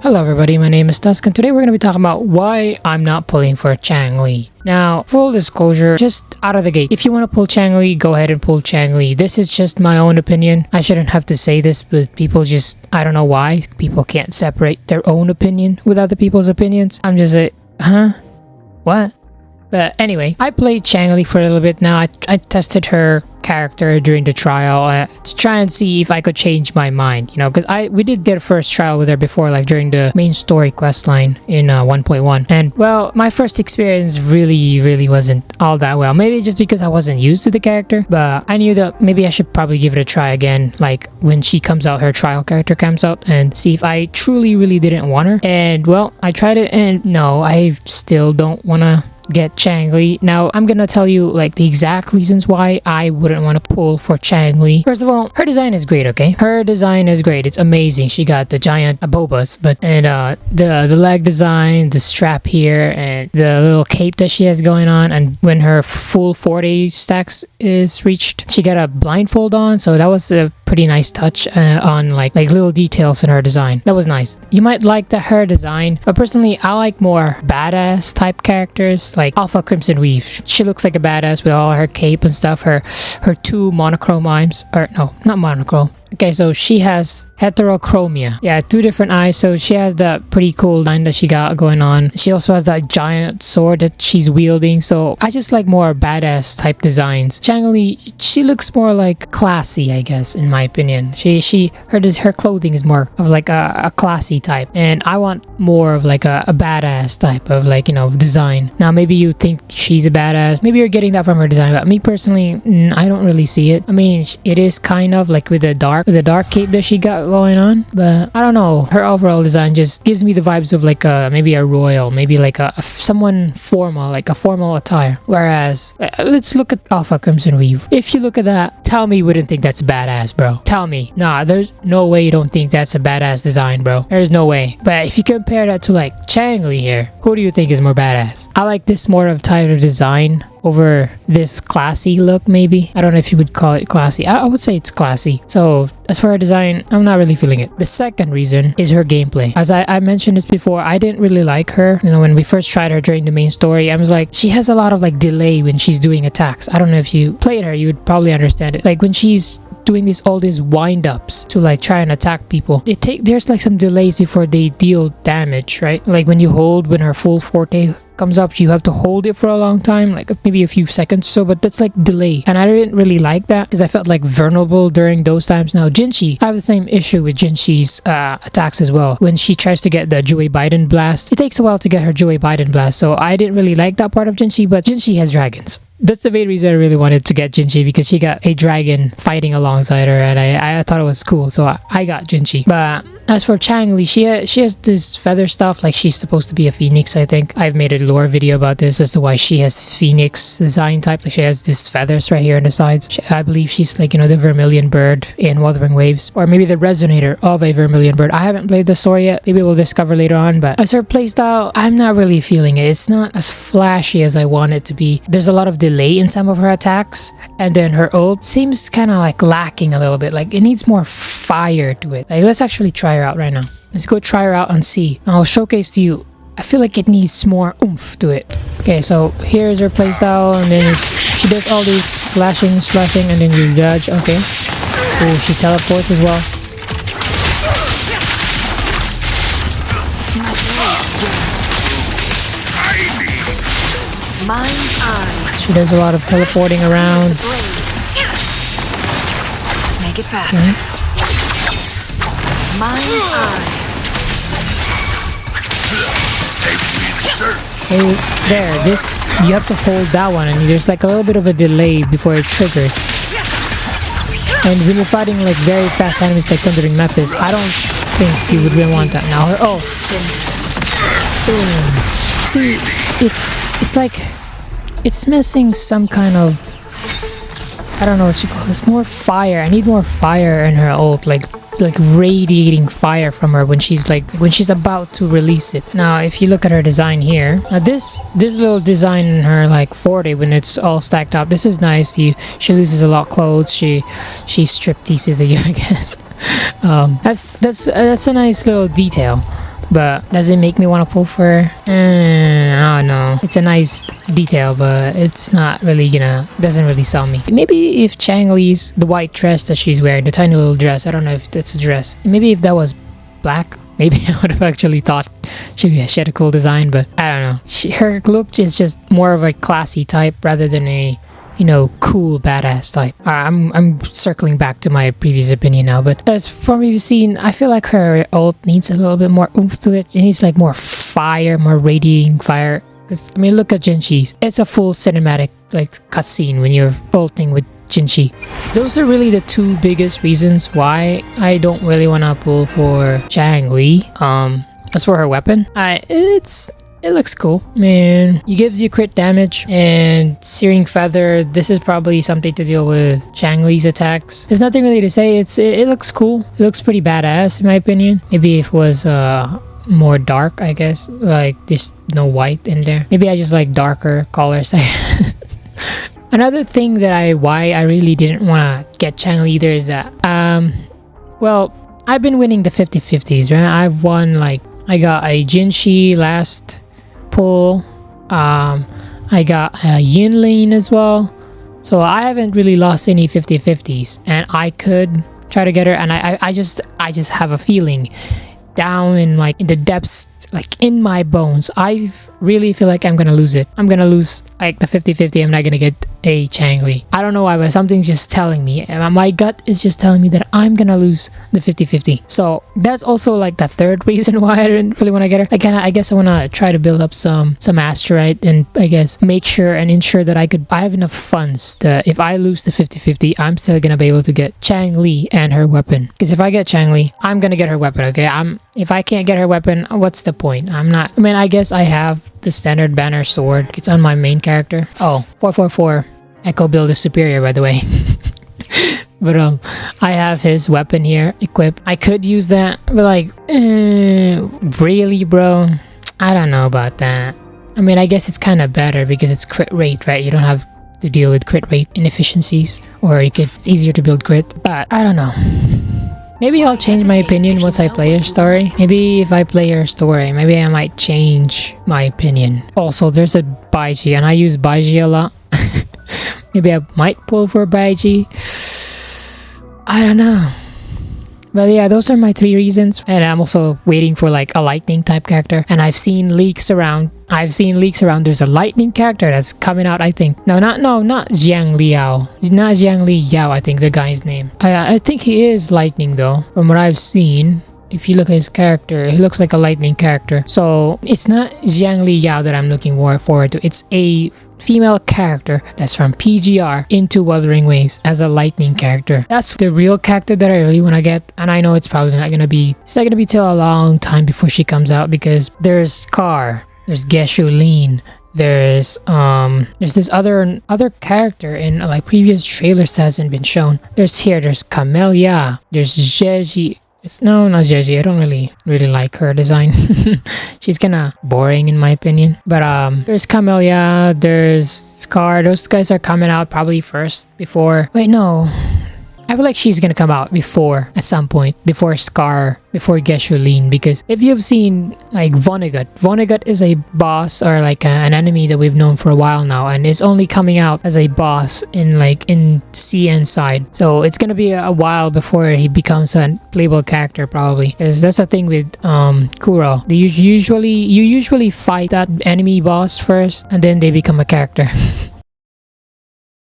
Hello everybody, my name is T.U.S.K, and today we're going to be talking about why I'm not pulling for Changli. Now, full disclosure, just out of the gate, if you want to pull Changli, go ahead and pull Changli. This is just my own opinion. I shouldn't have to say this, but people just, I don't know why, people can't separate their own opinion with other people's opinions. I'm just like, huh? What? But anyway, I played Changli for a little bit now. I tested her character during the trial to try and see if I could change my mind, you know, because we did get a first trial with her before, like during the main story quest line in 1.1, and well, my first experience really wasn't all that well. Maybe just because I wasn't used to the character, but I knew that maybe I should probably give it a try again, like when she comes out, her trial character comes out, and see if I truly really didn't want her. And well, I tried it, and no, I still don't want to get Changli. Now, I'm gonna tell you like the exact reasons why I wouldn't want to pull for Changli. First of all, her design is great, okay? Her design is great. It's amazing. She got the giant abobas, and the leg design, the strap here, and the little cape that she has going on, and when her full 40 stacks is reached, she got a blindfold on, so that was a pretty nice touch on like little details in her design. That was nice. You might like her design, but personally, I like more badass type characters, like Alpha Crimson Weave. She looks like a badass with all her cape and stuff. Her two monochrome eyes, or no, not monochrome. Okay, so she has heterochromia. Yeah, two different eyes. So she has that pretty cool line that she got going on. She also has that giant sword that she's wielding. So I just like more badass type designs. Changli, she looks more like classy, I guess, in my opinion. Her clothing is more of like a classy type, and I want more of like a badass type of, like, you know, design. Now maybe you think she's a badass. Maybe you're getting that from her design, but me personally, I don't really see it. I mean, it is kind of like with the dark cape that she got going on, but I don't know, her overall design just gives me the vibes of like maybe a royal, maybe like someone formal, like a formal attire. Whereas let's look at Alpha Crimson Weave. If you look at that, tell me you wouldn't think that's badass, bro. Tell me. Nah, there's no way you don't think that's a badass design, bro. There's no way. But if you compare that to like Changli here, who do you think is more badass? I like this more of tighter design over this classy look, maybe. I don't know if you would call it classy. I would say it's classy. So as for her design, I'm not really feeling it. The second reason is her gameplay. As I mentioned this before, I didn't really like her. You know, when we first tried her during the main story, I was like, she has a lot of like delay when she's doing attacks. I don't know if you played her, you would probably understand it. Like when she's doing all these wind-ups to like try and attack people, there's like some delays before they deal damage, right? Like when you hold, when her full forte comes up, you have to hold it for a long time, like maybe a few seconds or so, but that's like delay, and I didn't really like that because I felt like vulnerable during those times. Now Jinchi, I have the same issue with Jinshi's attacks as well. When she tries to get the Joey Biden blast, it takes a while to get her Joey Biden blast, so I didn't really like that part of Jinchi. But Jinchi has dragons. That's the main reason I really wanted to get Jinchi, because she got a dragon fighting alongside her, and I thought it was cool, so I got Jinchi. But as for Changli, she has this feather stuff, like she's supposed to be a phoenix, I think. I've made a lore video about this as to why she has phoenix design type. Like she has these feathers right here on the sides. I believe she's like, you know, the vermilion bird in Wuthering Waves, or maybe the resonator of a vermilion bird. I haven't played the story yet. Maybe we'll discover later on. But as her playstyle, I'm not really feeling it. It's not as flashy as I want it to be. There's a lot of delay in some of her attacks, and then her ult seems kind of like lacking a little bit. Like it needs more fire to it. Like let's actually try her out right now. Let's go try her out and see. I'll showcase to you. I feel like it needs more oomph to it. Okay, so here's her playstyle, and then she does all these slashing, and then you dodge. Okay. Oh, she teleports as well. She does a lot of teleporting around. Make it fast. Mind's eye. Hey, there. This, you have to hold that one, and there's like a little bit of a delay before it triggers. And when you're fighting like very fast enemies like Thundering Memphis, I don't think you would really want that now. Oh, boom. See, it's like it's missing some kind of, I don't know what you call this, more fire. I need more fire in her ult, like it's like radiating fire from her when she's about to release it. Now if you look at her design here, now this little design in her like 40 when it's all stacked up, this is nice. She loses a lot of clothes, she strip teases you, I guess. That's a nice little detail. But does it make me want to pull for her? I don't know. It's a nice detail, but it's not really doesn't really sell me. Maybe if Changli's, the white dress that she's wearing, the tiny little dress, I don't know if that's a dress. Maybe if that was black, maybe I would have actually thought she had a cool design, but I don't know. Her look is just more of a classy type rather than a cool badass type. I'm circling back to my previous opinion now, but as from what you've seen, I feel like her ult needs a little bit more oomph to it. It needs like more fire, more radiating fire. Because I mean, look at Jinxi's. It's a full cinematic like cutscene when you're ulting with Jinxi. Those are really the two biggest reasons why I don't really want to pull for Changli. As for her weapon, it looks cool. Man, it gives you crit damage and Searing Feather. This is probably something to deal with Changli's attacks. There's nothing really to say. It looks cool. It looks pretty badass in my opinion. Maybe if it was more dark, I guess. Like there's no white in there. Maybe I just like darker colors. Another thing that why I really didn't want to get Changli either is that well, I've been winning the 50-50s, right? I've won like I got a Jinxi last pull. I got a Yinling as well. So I haven't really lost any 50-50s, and I could try to get her, and I just have a feeling down in like in the depths, like in my bones, I really feel like I'm gonna lose it. I'm gonna lose like the 50-50. I'm not gonna get a Changli. I don't know why, but something's just telling me, and my gut is just telling me that I'm gonna lose the 50-50. So that's also like the third reason why I didn't really want to get her. I guess I want to try to build up some asteroid, and I guess make sure and ensure that I have enough funds to, if I lose the 50-50, I'm still gonna be able to get Changli and her weapon. Because if I get Changli, I'm gonna get her weapon. Okay, if I can't get her weapon, what's the point? I guess I have the standard banner sword. It's on my main character. Oh, 444 Echo build is superior, by the way. But I have his weapon here equipped. I could use that, but like really, bro, I don't know about that. I mean, I guess it's kind of better because it's crit rate, right? You don't have to deal with crit rate inefficiencies, or it's easier to build crit. But I don't know. Maybe I'll change my opinion once I play her story. Maybe if I play her story, maybe I might change my opinion. Also, there's a Baiji, and I use Baiji a lot. Maybe I might pull for Baiji. I don't know. But yeah, those are my three reasons. And I'm also waiting for like a lightning type character. And I've seen leaks around. There's a lightning character that's coming out, I think. Not Jiang Liao. Not Jiang Li Yao, I think the guy's name. I think he is lightning though. From what I've seen, if you look at his character, he looks like a lightning character. So it's not Jiang Li Yao that I'm looking forward to. It's a female character that's from PGR into Wuthering Waves as a lightning character. That's the real character that I really want to get, and I know it's probably not gonna be till a long time before she comes out, because there's Scar, there's Geshu-Lin, there's this other character in like previous trailers that hasn't been shown. There's Camellia, there's Jeji. No, not Jeji. I don't really like her design. She's kinda boring in my opinion. But there's Camellia, there's Scar. Those guys are coming out probably first before... Wait, no. I feel like she's gonna come out at some point, before Scar, before Geshu-Lin, because if you've seen like Vonnegut is a boss, or like an enemy that we've known for a while now, and it's only coming out as a boss in CN side. So it's gonna be a while before he becomes a playable character probably. Because that's the thing with Kuro. You usually fight that enemy boss first, and then they become a character.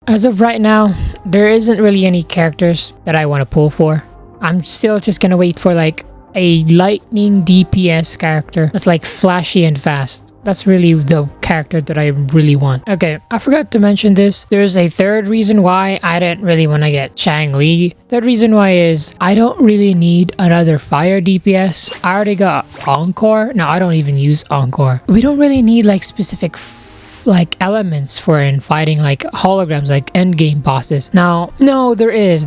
As of right now, there isn't really any characters that I want to pull for. I'm still just gonna wait for like a lightning DPS character that's like flashy and fast. That's really the character that I really want. Okay, I forgot to mention this. There's a third reason why I didn't really want to get Changli. Third reason why is I don't really need another fire DPS. I already got Encore. Now I don't even use Encore. We don't really need like specific like elements for in fighting like holograms, like end game bosses. Now, no, there is.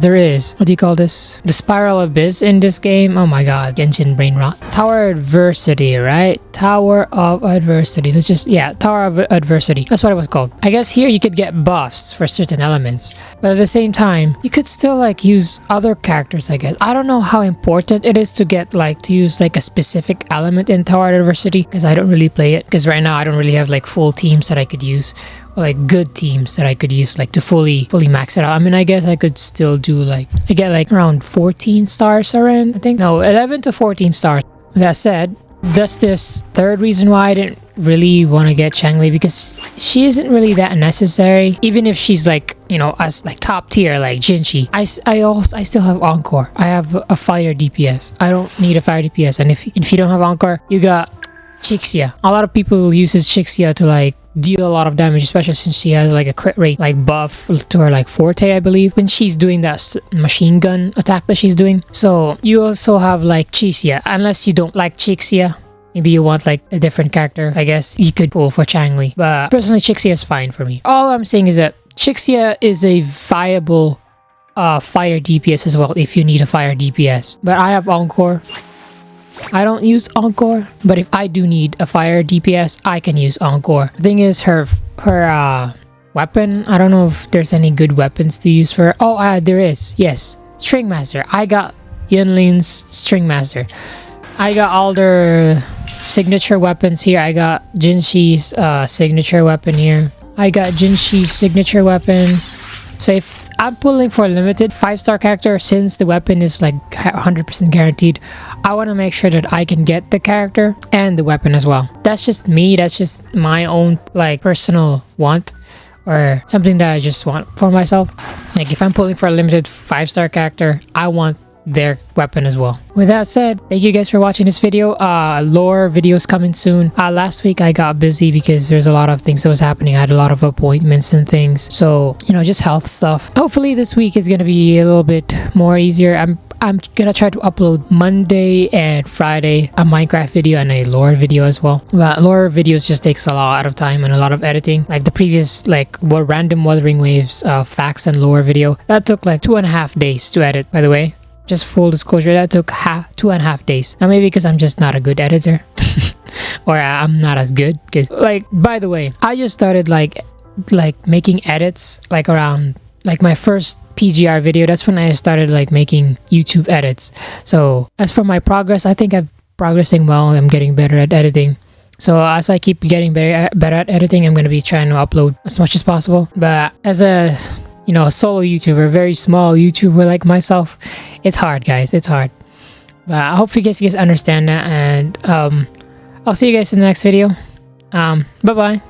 What do you call this? The spiral abyss in this game. Oh my god, Genshin brain rot. Tower adversity, right? Tower of adversity. Let's just, yeah, Tower of adversity. That's what it was called. I guess here you could get buffs for certain elements, but at the same time, you could still like use other characters, I guess. I don't know how important it is to get like to use like a specific element in Tower Adversity because I don't really play it, because right now I don't really have like full teams that I could use, or like good teams that I could use like to fully max it out. I mean, I guess I could still do like, I get like around 14 stars around, I think. No, 11 to 14 stars. With that said, that's this third reason why I didn't really want to get Changli, because she isn't really that necessary. Even if she's like, you know, as like top tier like Jinchi, I still have Encore. I have a fire DPS. I don't need a fire DPS. And if you don't have Encore, you got Chixia. A lot of people uses Chixia to like deal a lot of damage, especially since she has like a crit rate like buff to her like forte, I believe, when she's doing that machine gun attack that she's doing. So you also have like Chixia, unless you don't like Chixia. Maybe you want like a different character, I guess you could pull for Changli. But personally, Chixia is fine for me. All I'm saying is that Chixia is a viable fire DPS as well if you need a fire DPS. But I have Encore. I don't use Encore, but if I do need a fire DPS, I can use Encore. The thing is, her weapon, I don't know if there's any good weapons to use for her. Oh, there is. Yes. String Master. I got Yunlin's String Master. I got all their signature weapons here. I got Jinshi's signature weapon here. I got Jinshi's signature weapon. So if I'm pulling for a limited 5-star character, since the weapon is like 100% guaranteed, I want to make sure that I can get the character and the weapon as well. That's just me. That's just my own like personal want, or something that I just want for myself. Like if I'm pulling for a limited 5-star character, I want their weapon as well. With that said, thank you guys for watching this video. Lore videos coming soon. Last week I got busy because there's a lot of things that was happening. I had a lot of appointments and things, so you know, just health stuff. Hopefully this week is gonna be a little bit more easier. I'm gonna try to upload Monday and Friday a Minecraft video and a lore video as well. But lore videos just takes a lot of time and a lot of editing. Like the previous like random Wuthering Waves facts and lore video, that took like 2.5 days to edit, by the way. Just full disclosure, that took 2.5 days. Now maybe because I'm just not a good editor or I'm not as good, because like, by the way, I just started like making edits like around like my first PGR video. That's when I started like making YouTube edits. So as for my progress, I think I'm progressing well. I'm getting better at editing. So as I keep getting better at editing, I'm going to be trying to upload as much as possible. But as a, you know, a solo YouTuber, very small YouTuber like myself, it's hard, guys. It's hard. But I hope you guys understand that, and I'll see you guys in the next video. Bye bye.